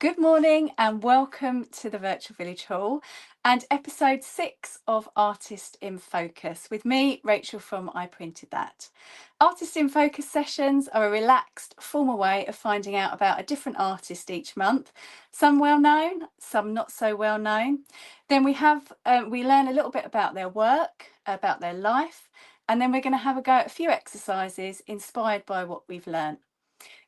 Good morning and welcome to the Virtual Village Hall and episode 6 of Artist in Focus with me, Rachel from I Printed That. Artist in Focus sessions are a relaxed, formal way of finding out about a different artist each month, some well known, some not so well known. Then we learn a little bit about their work, about their life, and then we're going to have a go at a few exercises inspired by what we've learned.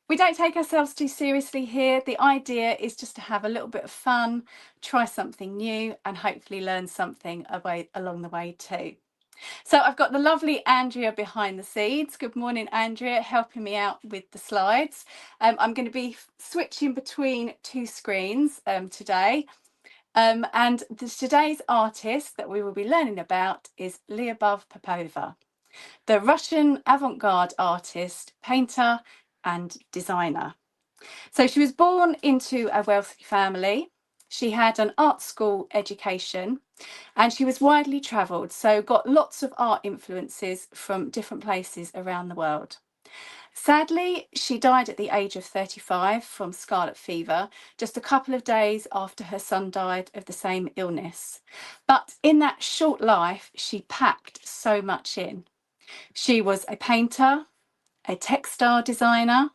We don't take ourselves too seriously here. The idea is just to have a little bit of fun, try something new, and hopefully learn something along the way too. So I've got the lovely Andrea behind the scenes. Good morning, Andrea, helping me out with the slides. I'm going to be switching between two screens today. And today's artist that we will be learning about is Lyubov Popova, the Russian avant-garde artist, painter, and designer. So she was born into a wealthy family. She had an art school education and she was widely travelled, so got lots of art influences from different places around the world. Sadly, she died at the age of 35 from scarlet fever, just a couple of days after her son died of the same illness. But in that short life, she packed so much in. She was a painter, a textile designer,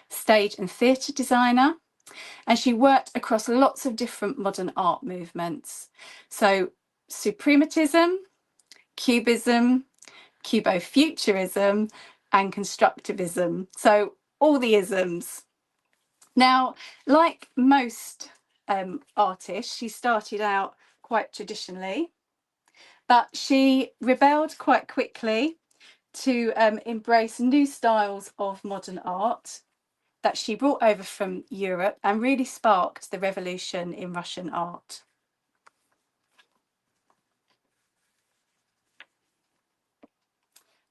stage and theatre designer, and she worked across lots of different modern art movements. So Suprematism, Cubism, Futurism, and Constructivism. So all the isms. Now, like most artists, she started out quite traditionally, but she rebelled quite quickly to embrace new styles of modern art that she brought over from Europe and really sparked the revolution in Russian art.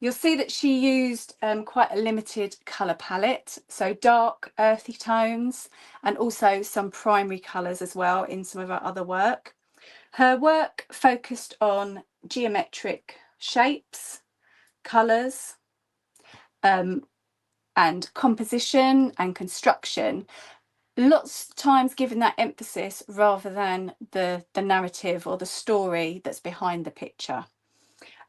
You'll see that she used quite a limited colour palette, so dark, earthy tones, and also some primary colours as well in some of her other work. Her work focused on geometric shapes, colours, and composition and construction, lots of times given that emphasis rather than the narrative or the story that's behind the picture.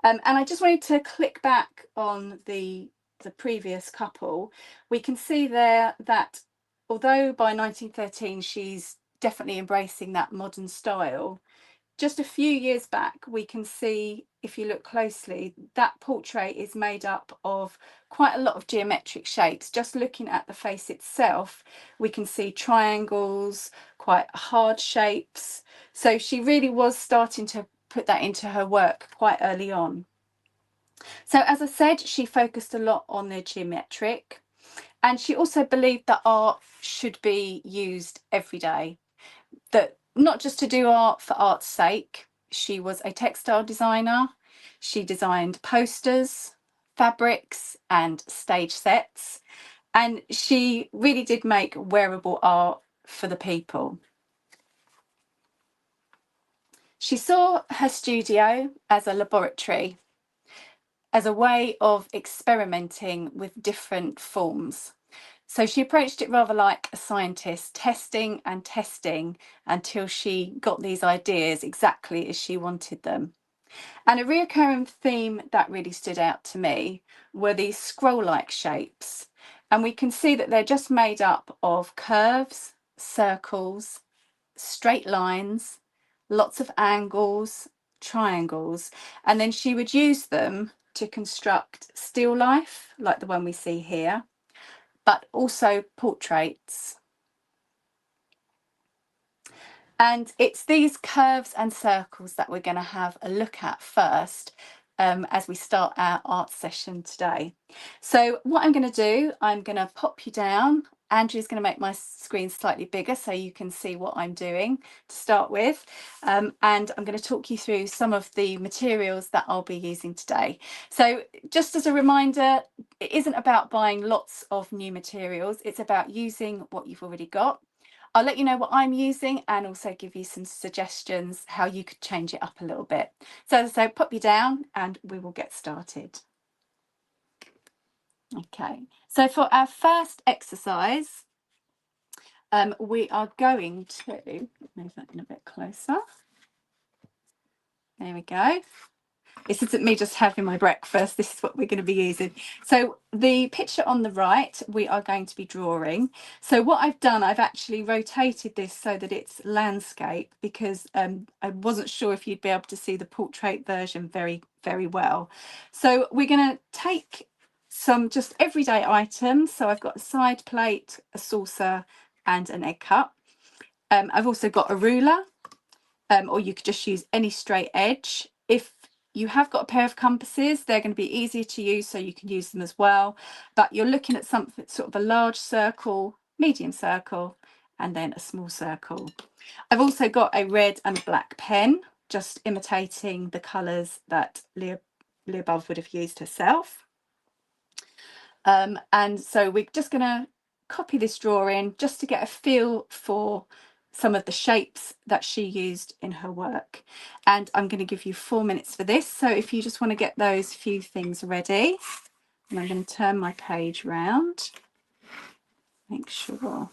And I just wanted to click back on the previous couple. We can see there that although by 1913 she's definitely embracing that modern style, just a few years back, we can see, if you look closely, that portrait is made up of quite a lot of geometric shapes. Just looking at the face itself, we can see triangles, quite hard shapes. So she really was starting to put that into her work quite early on. So as I said, she focused a lot on the geometric, and she also believed that art should be used every day, that not just to do art for art's sake. She was a textile designer. She designed posters, fabrics, and stage sets. And she really did make wearable art for the people. She saw her studio as a laboratory, as a way of experimenting with different forms. So she approached it rather like a scientist, testing and testing until she got these ideas exactly as she wanted them. And a recurring theme that really stood out to me were these scroll-like shapes. And we can see that they're just made up of curves, circles, straight lines, lots of angles, triangles, and then she would use them to construct still life, like the one we see here, but also portraits. And it's these curves and circles that we're going to have a look at first as we start our art session today. So what I'm going to do, I'm going to pop you down. Andrew's going to make my screen slightly bigger so you can see what I'm doing to start with. And I'm going to talk you through some of the materials that I'll be using today. So just as a reminder, it isn't about buying lots of new materials. It's about using what you've already got. I'll let you know what I'm using and also give you some suggestions how you could change it up a little bit. So pop you down and we will get started. Okay, so for our first exercise, we are going to move that in a bit closer. There we go. This isn't me just having my breakfast. This is what we're going to be using. So the picture on the right, we are going to be drawing. So what I've done, I've actually rotated this so that it's landscape, because I wasn't sure if you'd be able to see the portrait version very, very well. So we're going to take some just everyday items. So I've got a side plate, a saucer and an egg cup. I've also got a ruler, or you could just use any straight edge. If you have got a pair of compasses, they're going to be easier to use, so you can use them as well. But you're looking at something sort of a large circle, medium circle, and then a small circle. I've also got a red and a black pen, just imitating the colours that Lyubov would have used herself. And so we're just going to copy this drawing just to get a feel for some of the shapes that she used in her work. And I'm going to give you 4 minutes for this. So if you just want to get those few things ready, and I'm going to turn my page round, make sure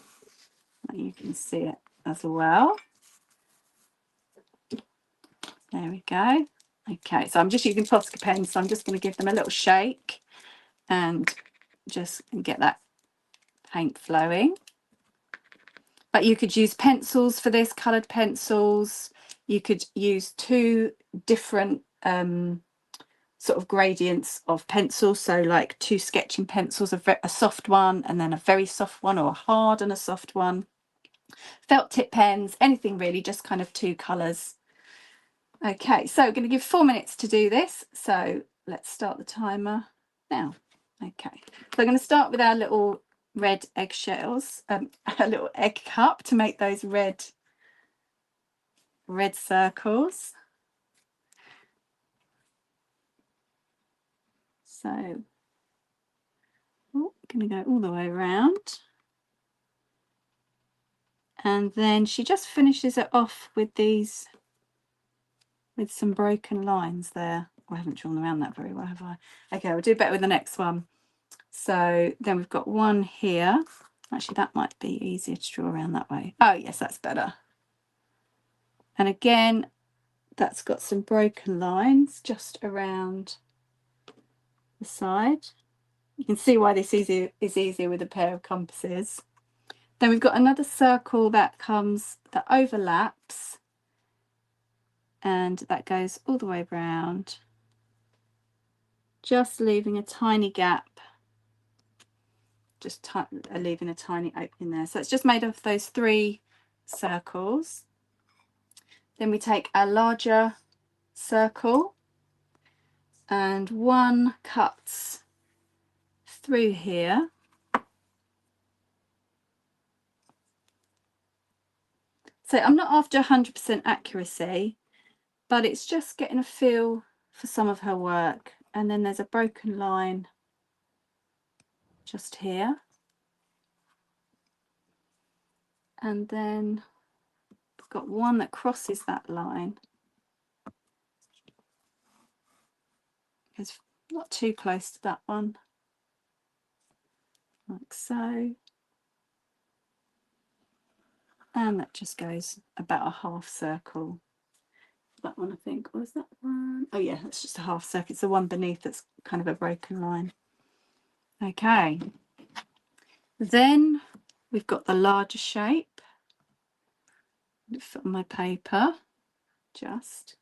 that you can see it as well. There we go. Okay, so I'm just using Posca pens, so I'm just going to give them a little shake and just get that paint flowing. But you could use pencils for this, coloured pencils. You could use 2 different sort of gradients of pencils. So like 2 sketching pencils, a soft one and then a very soft one, or a hard and a soft one. Felt tip pens, anything really, just kind of 2 colours. Okay, so I'm going to give 4 minutes to do this. So let's start the timer now. Okay, so I'm going to start with our little red eggshells, a little egg cup to make those red circles. So I'm going to go all the way around, and then she just finishes it off with these, with some broken lines there. I haven't drawn around that very well, have I? Okay, we'll do better with the next one. So then we've got one here. Actually, that might be easier to draw around that way. Oh yes, that's better. And again, that's got some broken lines just around the side. You can see why this is easier with a pair of compasses. Then we've got another circle that overlaps, and that goes all the way around, just leaving a tiny gap, just leaving a tiny opening there. So it's just made of those 3 circles. Then we take our larger circle, and one cuts through here. So I'm not after 100% accuracy, but it's just getting a feel for some of her work. And then there's a broken line just here. And then I've got one that crosses that line. It's not too close to that one. Like so. And that just goes about a half circle. That one, I think, was that one? Oh yeah, that's just a half circle. It's the one beneath that's kind of a broken line. Okay. Then we've got the larger shape. Fit on my paper, just.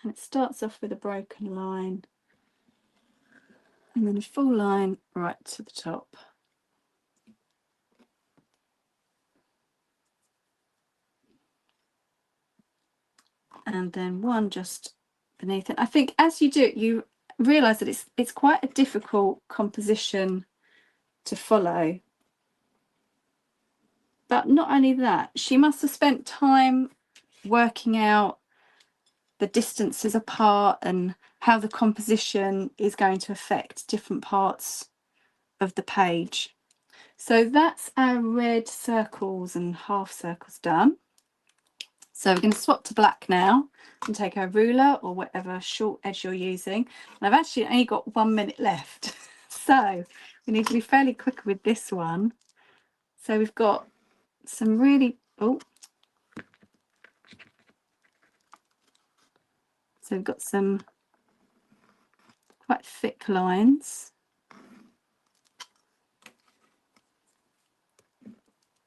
And it starts off with a broken line, and then a full line right to the top. And then one just beneath it. I think as you do it, you realise that it's quite a difficult composition to follow. But not only that, she must have spent time working out the distances apart and how the composition is going to affect different parts of the page. So that's our red circles and half circles done. So we're going to swap to black now and take our ruler or whatever short edge you're using. And I've actually only got 1 minute left. So we need to be fairly quick with this one. So we've got some really, so we've got some quite thick lines.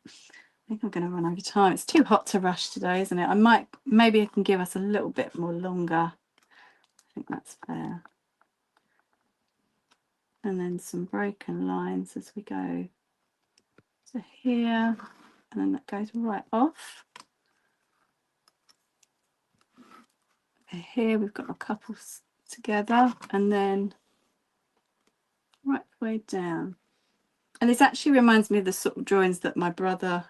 I think I'm going to run over time. It's too hot to rush today, isn't it? Maybe I can give us a little bit more longer. I think that's fair. And then some broken lines as we go to here, and then that goes right off. Okay, here we've got a couple together, and then right the way down. And this actually reminds me of the sort of drawings that my brother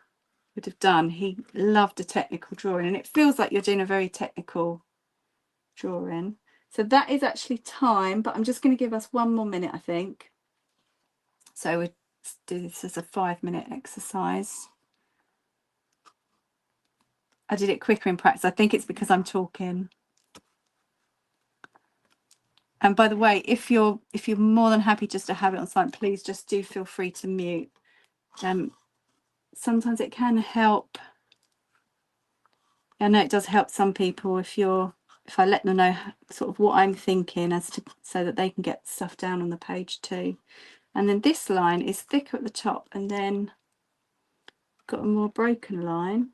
would have done. He loved a technical drawing, and it feels like you're doing a very technical drawing. So that is actually time, but I'm just going to give us 1 more minute, I think. So we do this as a 5-minute exercise. I did it quicker in practice. I think it's because I'm talking. And by the way, if you're more than happy just to have it on silent, please just do feel free to mute. Sometimes it can help. I know it does help some people if I let them know sort of what I'm thinking so that they can get stuff down on the page too. And then this line is thicker at the top, and then got a more broken line,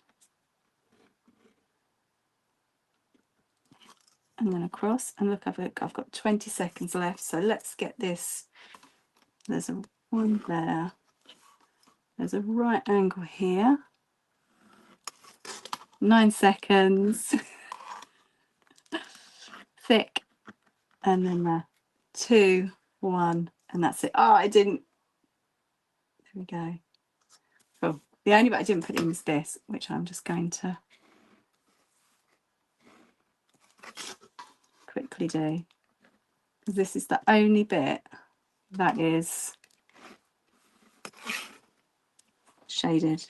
and then across. And look, I've got 20 seconds left, so let's get this. There's a one there. There's a right angle here. 9 seconds. Thick, and then there. 2, 1, and that's it. Oh, I didn't. There we go. Cool. The only bit I didn't put in is this, which I'm just going to quickly do, because this is the only bit that is shaded.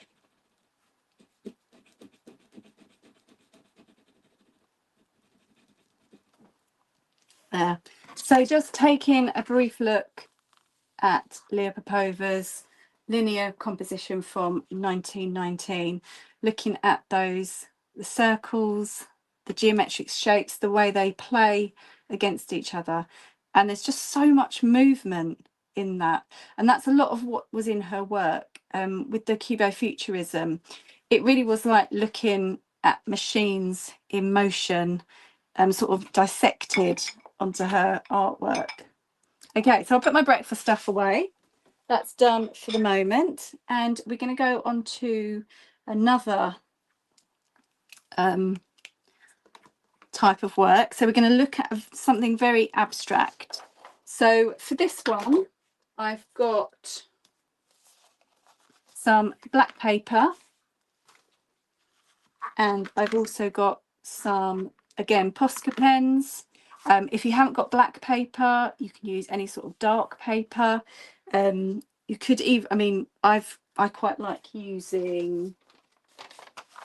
There. So just taking a brief look at Lyubov Popova's linear composition from 1919, looking at the circles, the geometric shapes, the way they play against each other. And there's just so much movement in that. And that's a lot of what was in her work. With the Futurism, it really was like looking at machines in motion, sort of dissected onto her artwork. Okay, so I'll put my breakfast stuff away. That's done for the moment, and we're going to go on to another type of work. So we're going to look at something very abstract. So for this one, I've got some black paper, and I've also got some, again, Posca pens. If you haven't got black paper, you can use any sort of dark paper. You could even, I mean, I quite like using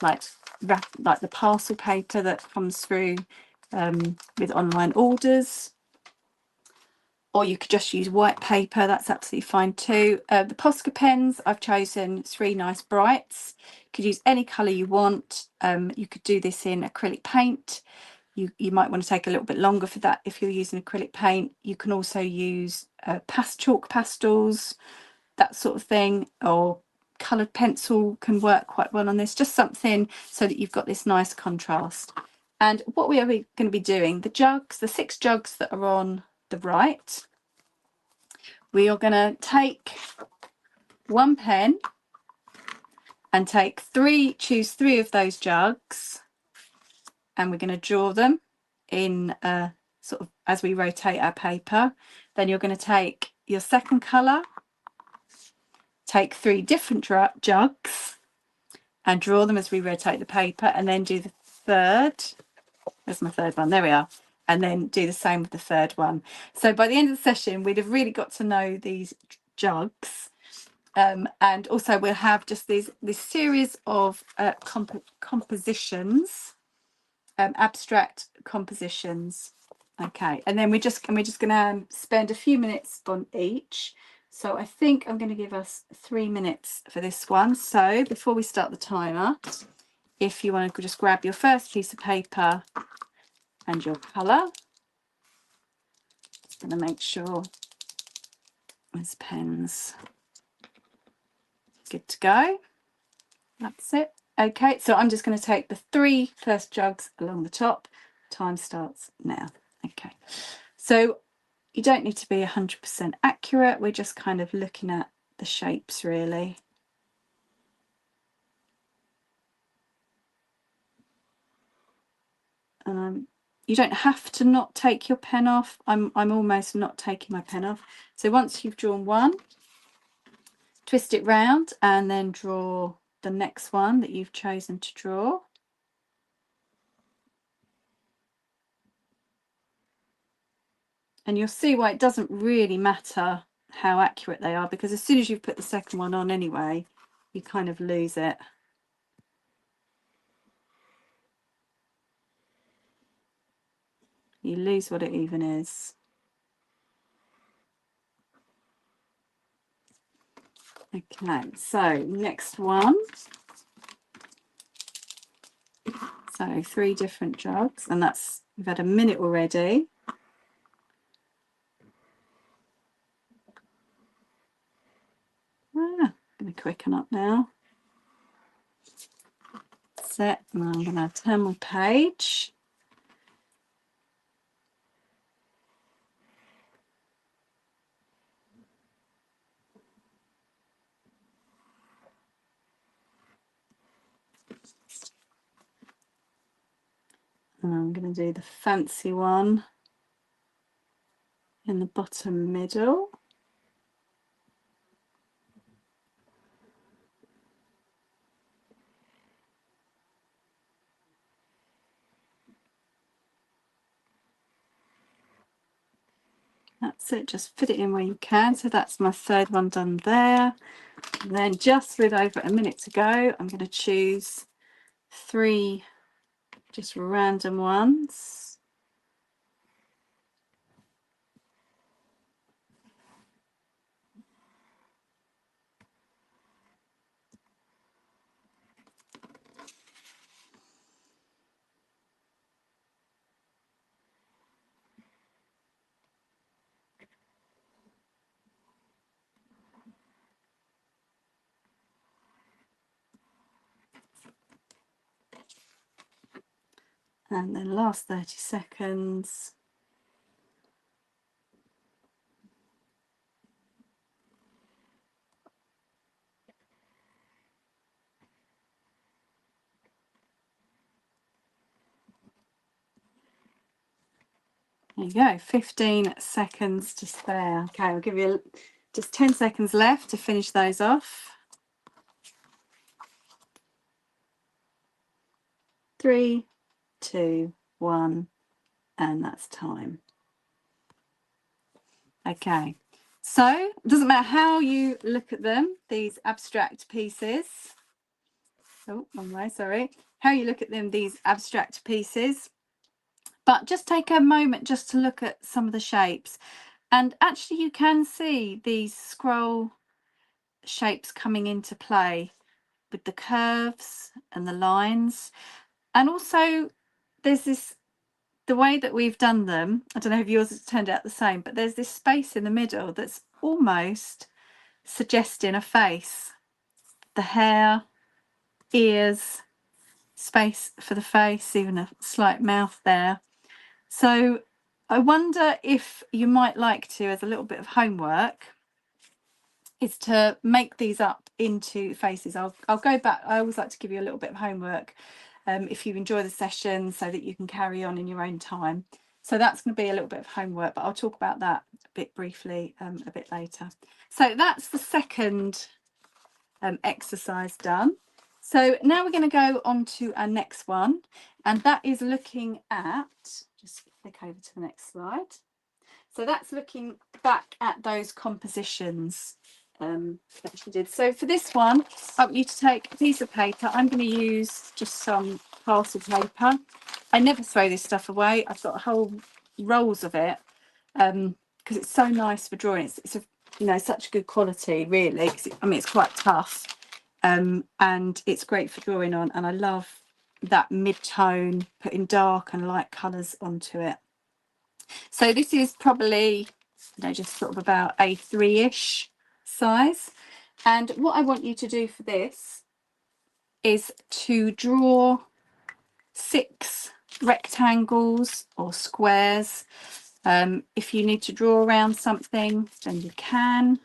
like the parcel paper that comes through with online orders, or you could just use white paper. That's absolutely fine too. The Posca pens, I've chosen 3 nice brights. You could use any colour you want. You could do this in acrylic paint. You might want to take a little bit longer for that if you're using acrylic paint. You can also use chalk pastels, that sort of thing, or coloured pencil can work quite well on this. Just something so that you've got this nice contrast. And what we are going to be doing, the 6 jugs that are on the right, we are going to take 1 pen and choose 3 of those jugs, and we're going to draw them in sort of as we rotate our paper. Then you're going to take your second colour, take 3 different jugs and draw them as we rotate the paper, and then do the third. There's my third one, there we are, and then do the same with the third one. So by the end of the session we'd have really got to know these jugs, and also we'll have just this series of compositions, abstract compositions. Okay, and then we're just going to spend a few minutes on each. So I think I'm going to give us 3 minutes for this one. So before we start the timer, if you want to just grab your first piece of paper and your colour, just going to make sure there's pens. Good to go. That's it. Okay, so I'm just going to take the 3 first jugs along the top. Time starts now. Okay, so you don't need to be 100% accurate. We're just kind of looking at the shapes really. You don't have to not take your pen off. I'm almost not taking my pen off. So once you've drawn one, twist it round and then draw the next one that you've chosen to draw. And you'll see why it doesn't really matter how accurate they are, because as soon as you've put the second one on anyway, you kind of lose it. You lose what it even is. Okay, so next one. So 3 different jugs, and that's, we've had a minute already. I'm going to quicken up now. Set, and I'm going to turn my page. And I'm going to do the fancy one in the bottom middle. That's it, just fit it in where you can. So that's my 3rd one done there. And then just with over a minute to go, I'm going to choose 3 just random ones. And then last 30 seconds. There you go, 15 seconds to spare. Okay, I'll give you just 10 seconds left to finish those off. 3, 2, 1, and that's time. Okay, so it doesn't matter how you look at them, these abstract pieces. Oh, wrong way, sorry. How you look at them, these abstract pieces. But just take a moment just to look at some of the shapes. And actually you can see these scroll shapes coming into play with the curves and the lines. And also there's this, the way that we've done them, I don't know if yours has turned out the same, but there's this space in the middle that's almost suggesting a face. The hair, ears, space for the face, even a slight mouth there. So I wonder if you might like to, as a little bit of homework, is to make these up into faces. I'll go back. I always like to give you a little bit of homework if you enjoy the session, so that you can carry on in your own time. So that's going to be a little bit of homework, but I'll talk about that a bit briefly a bit later. So that's the second exercise done. So now we're going to go on to our next one, and that is looking at, just click over to the next slide. So that's looking back at those compositions that she did. So for this one, I want you to take a piece of paper. I'm going to use just some parcel paper. I never throw this stuff away. I've got a whole rolls of it, because it's so nice for drawing. It's a, you know, such good quality, really. I mean, it's quite tough, and it's great for drawing on. And I love that mid-tone, putting dark and light colours onto it. So this is probably, you know, just sort of about A3-ish size. And what I want you to do for this is to draw 6 rectangles or squares. If you need to draw around something, then you can,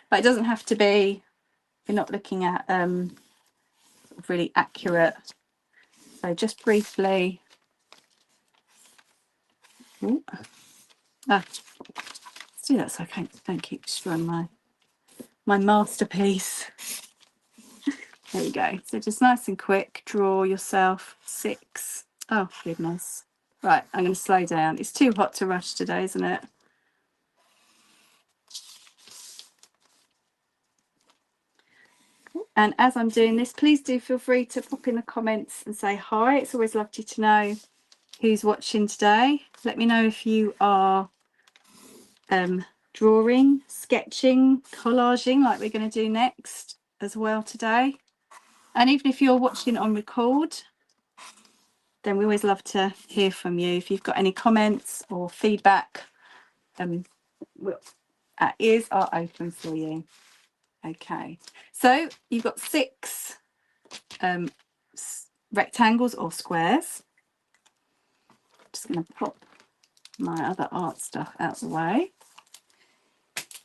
but it doesn't have to be, you're not looking at really accurate. So just briefly, let's do that so I don't keep destroying my masterpiece. There you go. So just nice and quick, draw yourself 6. Oh goodness. Right, I'm going to slow down. It's too hot to rush today, isn't it? And as I'm doing this, please do feel free to pop in the comments and say hi. It's always lovely to know who's watching today. Let me know if you are drawing, sketching, collaging like we're going to do next as well today. And even if you're watching on record, then we always love to hear from you. If you've got any comments or feedback, our ears are open for you. Okay, so you've got 6 rectangles or squares. I'm just going to pop my other art stuff out of the way.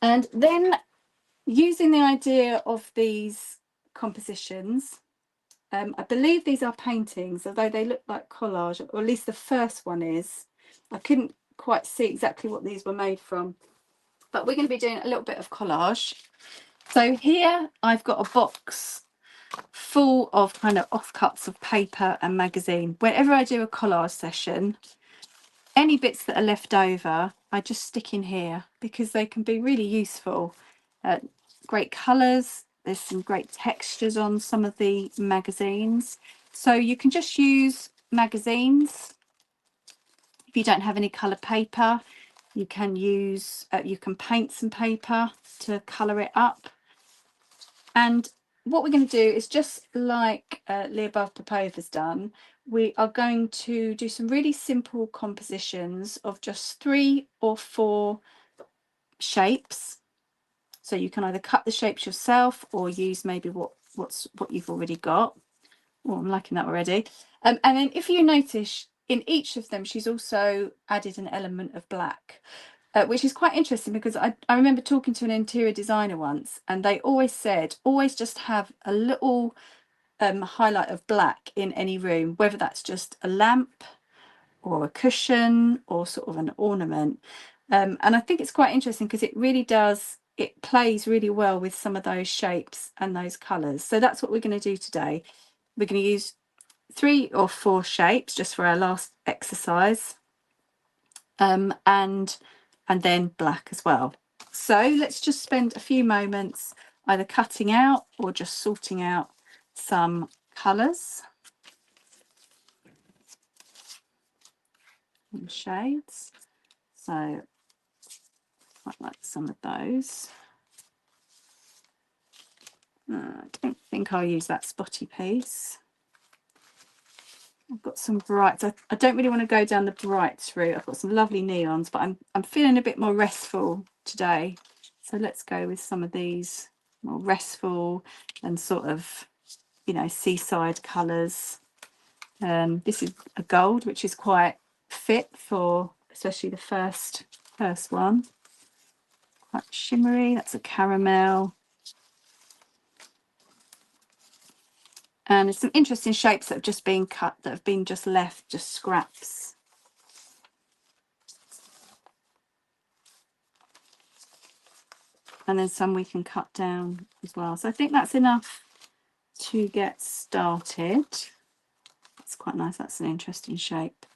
And then using the idea of these compositions, I believe these are paintings, although they look like collage, or at least the first one is. I couldn't quite see exactly what these were made from, but we're going to be doing a little bit of collage. So here I've got a box full of kind of offcuts of paper and magazine. Whenever I do a collage session, any bits that are left over, I just stick in here because they can be really useful. Great colours. There's some great textures on some of the magazines. So you can just use magazines. If you don't have any colour paper, you can use, you can paint some paper to colour it up. And what we're going to do is, just like Lyubov Popova's done, we are going to do some really simple compositions of just 3 or 4 shapes. So you can either cut the shapes yourself or use maybe what you've already got. Oh, I'm liking that already. And then if you notice, in each of them, she's also added an element of black, which is quite interesting because I remember talking to an interior designer once, and they always said, always just have a little highlight of black in any room, whether that's just a lamp or a cushion or sort of an ornament. And I think it's quite interesting because it really does, it plays really well with some of those shapes and those colours. So that's what we're going to do today. We're going to use 3 or 4 shapes just for our last exercise, and then black as well. So let's just spend a few moments either cutting out or just sorting out some colours and shades. So I quite like some of those. I don't think I'll use that spotty piece. I've got some brights. I don't really want to go down the brights route. I've got some lovely neons, but I'm feeling a bit more restful today. So let's go with some of these more restful and sort of, you know, seaside colours. This is a gold, which is quite fit for especially the first one. Quite shimmery. That's a caramel. And there's some interesting shapes that have just been cut, that have been just left, just scraps. And then some we can cut down as well. So I think that's enough to get started. It's quite nice. That's an interesting shape.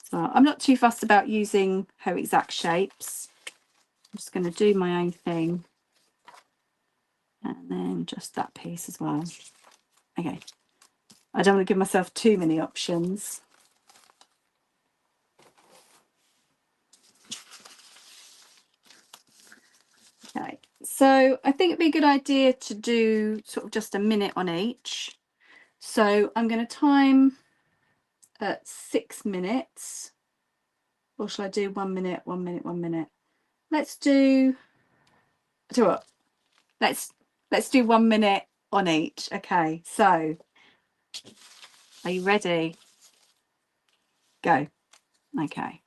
So I'm not too fussed about using her exact shapes. I'm just going to do my own thing. And then just that piece as well. Okay. I don't want to give myself too many options. Okay, so I think it'd be a good idea to do sort of just a minute on each. So I'm going to time at 6 minutes, or shall I do 1 minute, 1 minute, 1 minute? Let's do what? Let's do 1 minute on each. Okay, so are you ready? Go. Okay.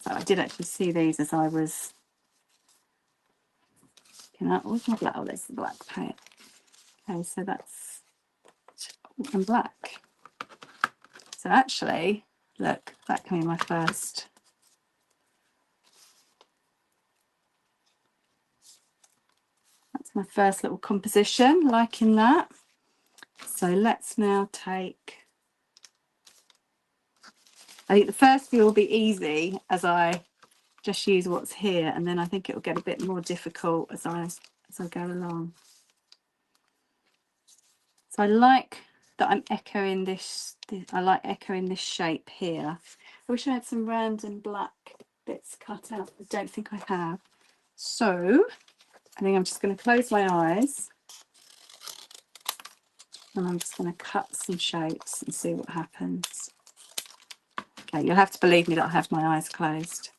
So I did actually see these as I was. What's my black? Oh, there's the black paint. Okay, so that's and black. So actually, look, that can be my first. That's my first little composition, liking that. So let's now take. I think the first few will be easy as I just use what's here, and then I think it will get a bit more difficult as I go along. So I like that I'm echoing this. I like echoing this shape here. I wish I had some random black bits cut out. I don't think I have. So I think I'm just going to close my eyes and I'm just going to cut some shapes and see what happens. Okay, you'll have to believe me that I have my eyes closed.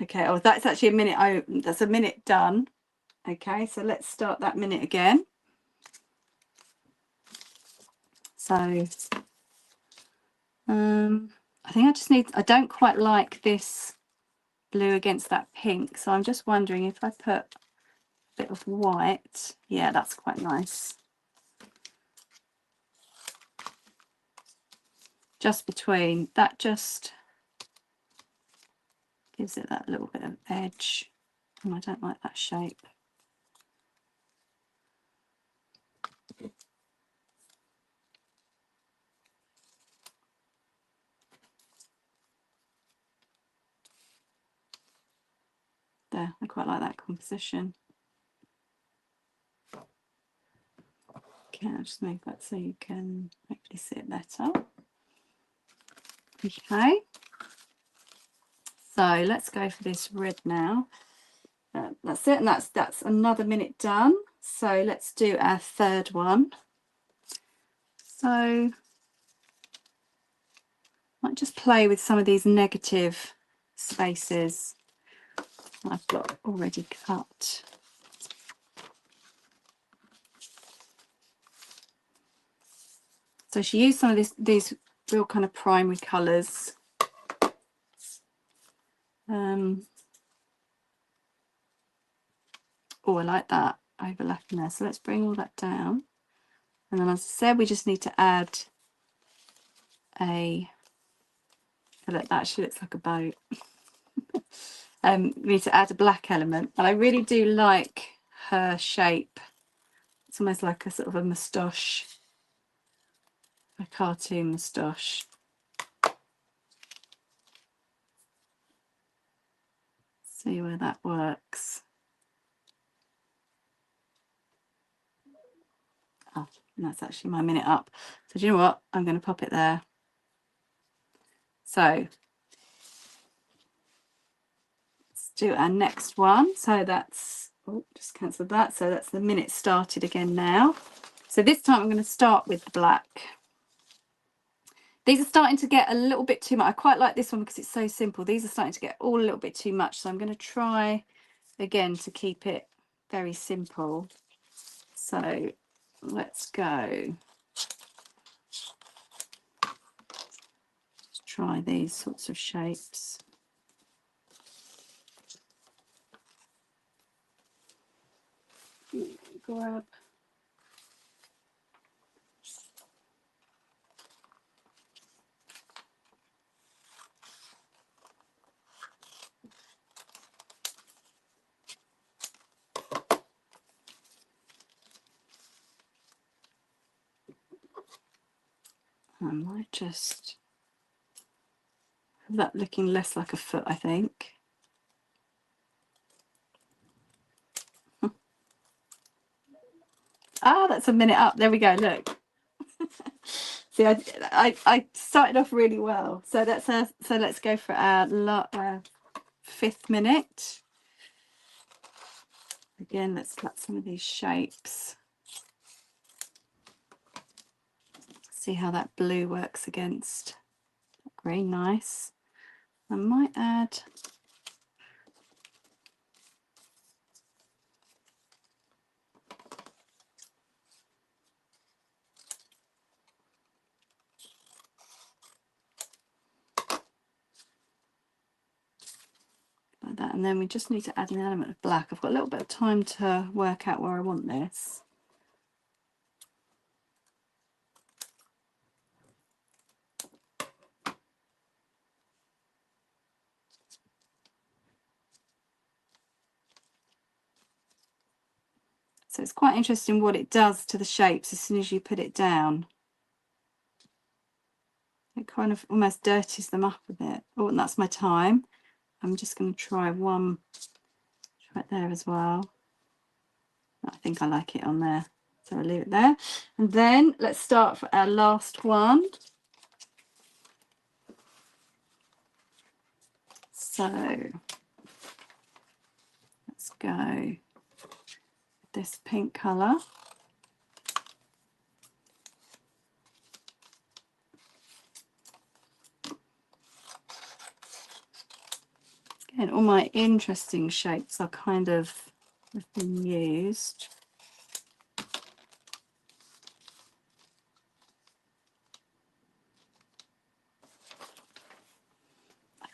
Okay, oh, that's actually a minute open. That's a minute done. Okay, so let's start that minute again. So I think I just need, I don't quite like this blue against that pink, so I'm just wondering if I put a bit of white. Yeah, that's quite nice. Just between that, just gives it that little bit of edge, and I don't like that shape. There, I quite like that composition. Okay, I'll just make that so you can hopefully see it better. Okay, so let's go for this red now. That's it, and that's another minute done. So let's do our third one. So I might just play with some of these negative spaces I've got already cut. So she used some of these real kind of primary colours. Oh, I like that overlapping there. So let's bring all that down. And then, as I said, we just need to add a. Look, that actually looks like a boat. We need to add a black element, and I really do like her shape. It's almost like a sort of a moustache, a cartoon moustache. See where that works. Oh, and that's actually my minute up. So do you know what? I'm going to pop it there. So let's do our next one. So that's, oh, just cancelled that. So that's the minute started again now. So this time I'm going to start with the black. These are starting to get a little bit too much. I quite like this one because it's so simple. These are starting to get all a little bit too much. So I'm going to try again to keep it very simple. So let's go. Let's try these sorts of shapes. Grab. I might just have that looking less like a foot, I think. Ah, that's a minute up. There we go. Look. See, I started off really well. So that's so let's go for our 5th minute. Again, let's cut some of these shapes. See how that blue works against green. Nice. I might add like that, and then we just need to add an element of black. I've got a little bit of time to work out where I want this. So it's quite interesting what it does to the shapes as soon as you put it down. It kind of almost dirties them up a bit. Oh, and that's my time. I'm just going to try one right there as well. I think I like it on there, so I'll leave it there. And then let's start for our last one. So let's go with this pink colour. Again, all my interesting shapes are kind of have been used.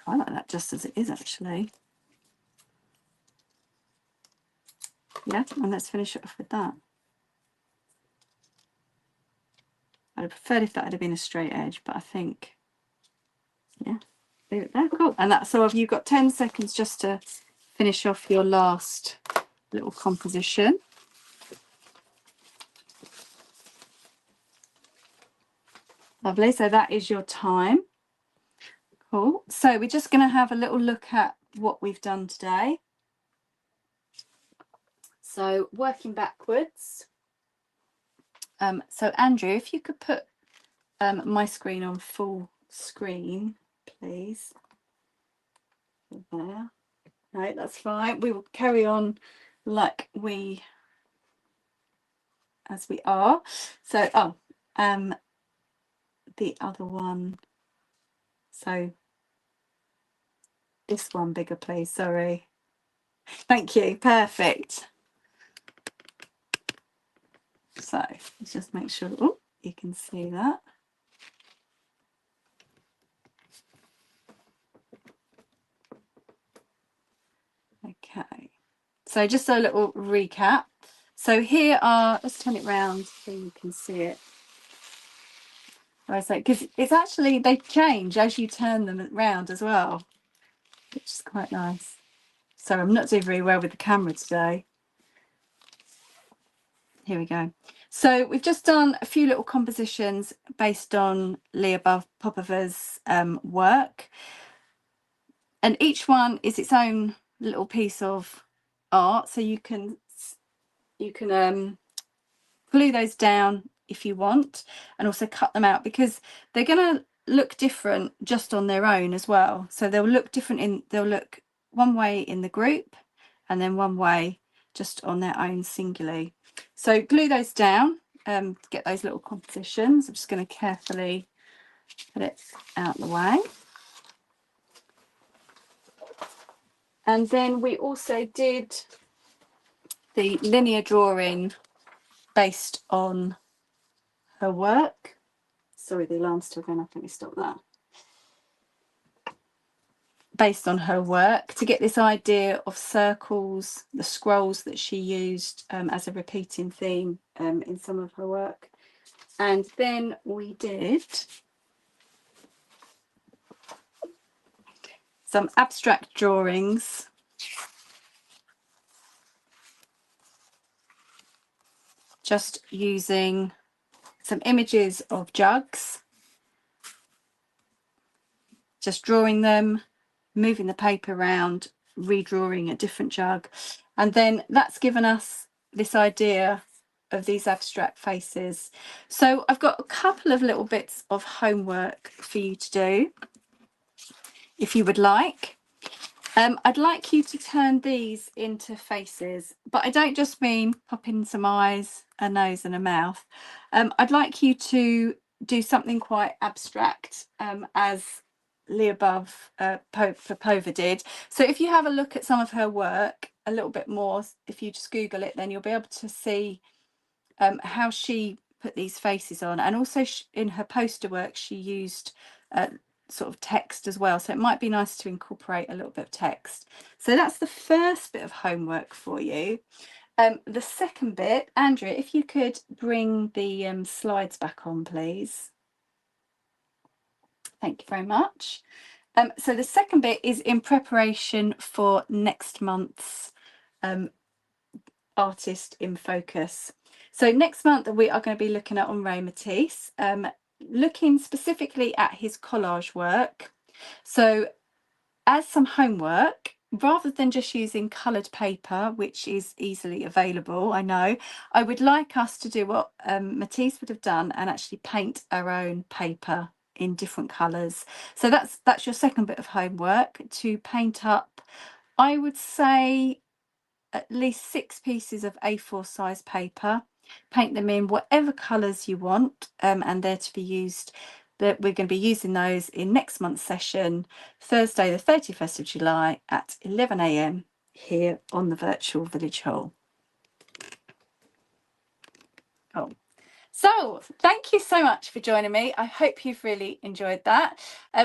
I like that just as it is, actually. Yeah, and let's finish it off with that. I'd have preferred if that had been a straight edge, but I think, yeah, leave it there. Cool. And that's all. You've got 10 seconds just to finish off your last little composition. Lovely. So that is your time. Cool. So we're just going to have a little look at what we've done today. So working backwards. So Andrew, if you could put my screen on full screen, please. There. No, that's fine. We will carry on like as we are. So the other one. So this one bigger, please. Sorry. Thank you. Perfect. So let's just make sure you can see that. Okay. So just a little recap. So here are, let's turn it round so you can see it. I say, because it's actually, they change as you turn them round as well, which is quite nice. So I'm not doing very well with the camera today. Here we go. So we've just done a few little compositions based on Lyubov Popova's work. And each one is its own little piece of art. So you can glue those down if you want, and also cut them out, because they're going to look different just on their own as well. So they'll look different they'll look one way in the group and then one way just on their own singularly. So glue those down to get those little compositions. I'm just going to carefully put it out of the way. And then we also did the linear drawing based on her work. Sorry, the alarm's still going off. Let me stop that. Based on her work, to get this idea of circles, the scrolls that she used as a repeating theme in some of her work. And then we did some abstract drawings just using some images of jugs, just drawing them, moving the paper around, redrawing a different jug, and then that's given us this idea of these abstract faces. So I've got a couple of little bits of homework for you to do if you would like. I'd like you to turn these into faces, but I don't just mean pop in some eyes, a nose and a mouth. I'd like you to do something quite abstract, as Lyubov Popova did. So if you have a look at some of her work a little bit more, if you just Google it, then you'll be able to see how she put these faces on. And also in her poster work, she used sort of text as well. So it might be nice to incorporate a little bit of text. So that's the first bit of homework for you. The second bit, Andrea, if you could bring the slides back on, please. Thank you very much. So the second bit is in preparation for next month's Artist in Focus. So next month we are going to be looking at Henri Matisse, looking specifically at his collage work. So as some homework, rather than just using coloured paper, which is easily available, I know, I would like us to do what Matisse would have done and actually paint our own paper in different colours. So that's your second bit of homework, to paint up, I would say, at least 6 pieces of A4 size paper. Paint them in whatever colours you want, and they're to be used. That we're going to be using those in next month's session, Thursday the 31st of July at 11 AM here on the virtual village hall. Oh. So thank you so much for joining me. I hope you've really enjoyed that.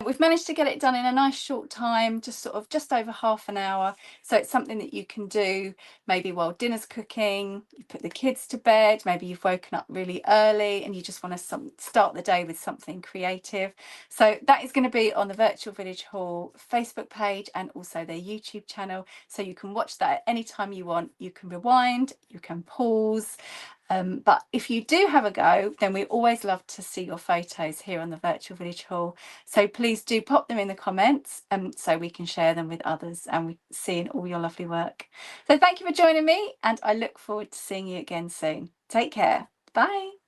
We've managed to get it done in a nice short time, just over half an hour. So it's something that you can do maybe while dinner's cooking, you put the kids to bed, maybe you've woken up really early and you just want to start the day with something creative. So that is going to be on the Virtual Village Hall Facebook page and also their YouTube channel. So you can watch that at any time you want. You can rewind, you can pause. But if you do have a go, then we always love to see your photos here on the Virtual Village Hall. So please do pop them in the comments so we can share them with others and we see all your lovely work. So thank you for joining me, and I look forward to seeing you again soon. Take care. Bye.